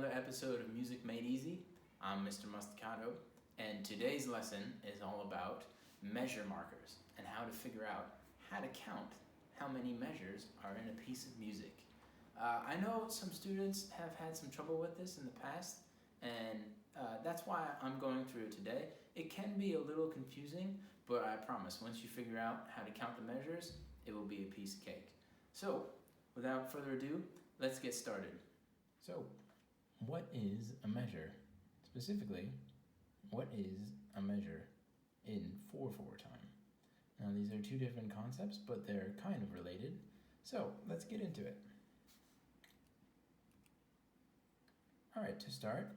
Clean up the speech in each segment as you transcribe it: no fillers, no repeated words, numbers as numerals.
another episode of Music Made Easy. I'm Mr. Musticato, and today's lesson is all about measure markers and how to figure out how to count how many measures are in a piece of music. I know some students have had some trouble with this in the past, and that's why I'm going through it today. It can be a little confusing, but I promise once you figure out how to count the measures, it will be a piece of cake. So, without further ado, let's get started. So, what is a measure? Specifically, what is a measure in 4/4 time? Now, these are two different concepts, but they're kind of related. So, let's get into it. Alright, to start,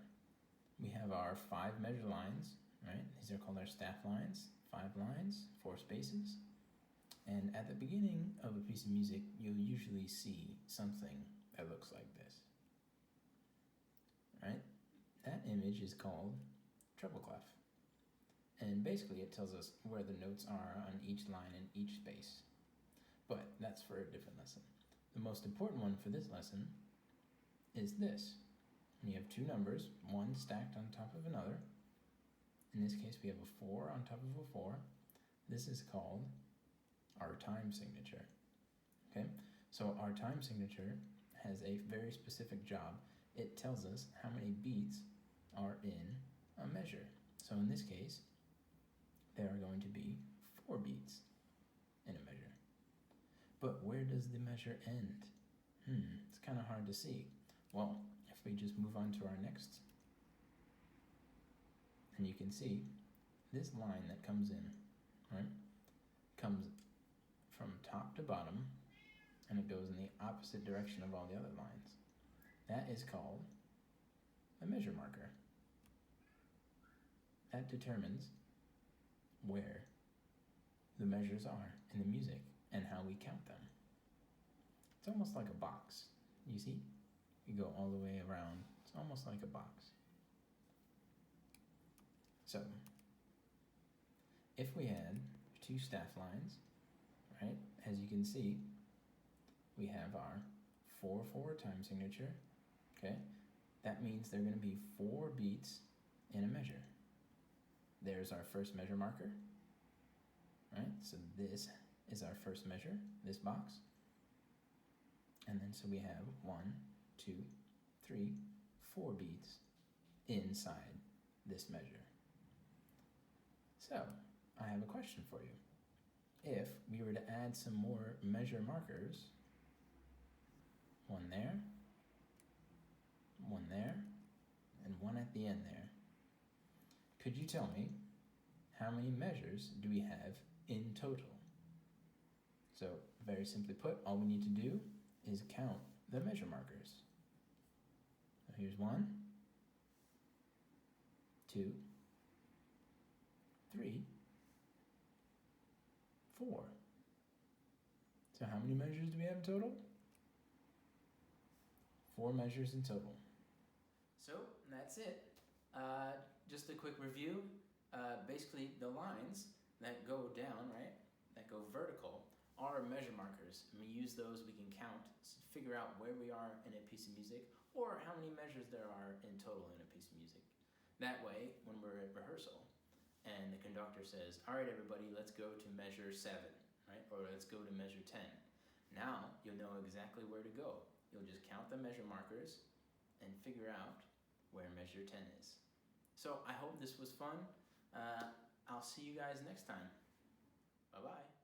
we have our 5 measure lines, right? These are called our staff lines. 5 lines, 4 spaces. And at the beginning of a piece of music, you'll usually see something that looks like this. Right? That image is called treble clef. And basically it tells us where the notes are on each line and each space. But that's for a different lesson. The most important one for this lesson is this. You have 2 numbers, one stacked on top of another. In this case we have a 4 on top of a 4. This is called our time signature. Okay? So our time signature has a very specific job. It tells us how many beats are in a measure. So in this case, there are going to be 4 beats in a measure. But where does the measure end? It's kind of hard to see. Well, if we just move on to our next, and you can see this line that comes in, right, comes from top to bottom, and it goes in the opposite direction of all the other lines. That is called a measure marker. That determines where the measures are in the music and how we count them. It's almost like a box. You see? You go all the way around. It's almost like a box. So, if we had 2 staff lines, right, as you can see, we have our 4/4 time signature. Okay, that means there are going to be 4 beats in a measure. There's our first measure marker, right? So this is our first measure, this box. And then so we have 1, 2, 3, 4 beats inside this measure. So, I have a question for you. If we were to add some more measure markers, 1 there, 1 there, and 1 at the end there, could you tell me how many measures do we have in total? So, very simply put, all we need to do is count the measure markers. So here's 1, 2, 3, 4. So how many measures do we have in total? 4 measures in total. So that's it. Just a quick review. Basically, the lines that go down, right, that go vertical, are measure markers. And we use those, we can count, figure out where we are in a piece of music, or how many measures there are in total in a piece of music. That way, when we're at rehearsal, and the conductor says, all right, everybody, let's go to measure 7, right, or let's go to measure 10. Now, you'll know exactly where to go. You'll just count the measure markers and figure out where measure 10 is. So I hope this was fun. I'll see you guys next time. Bye-bye.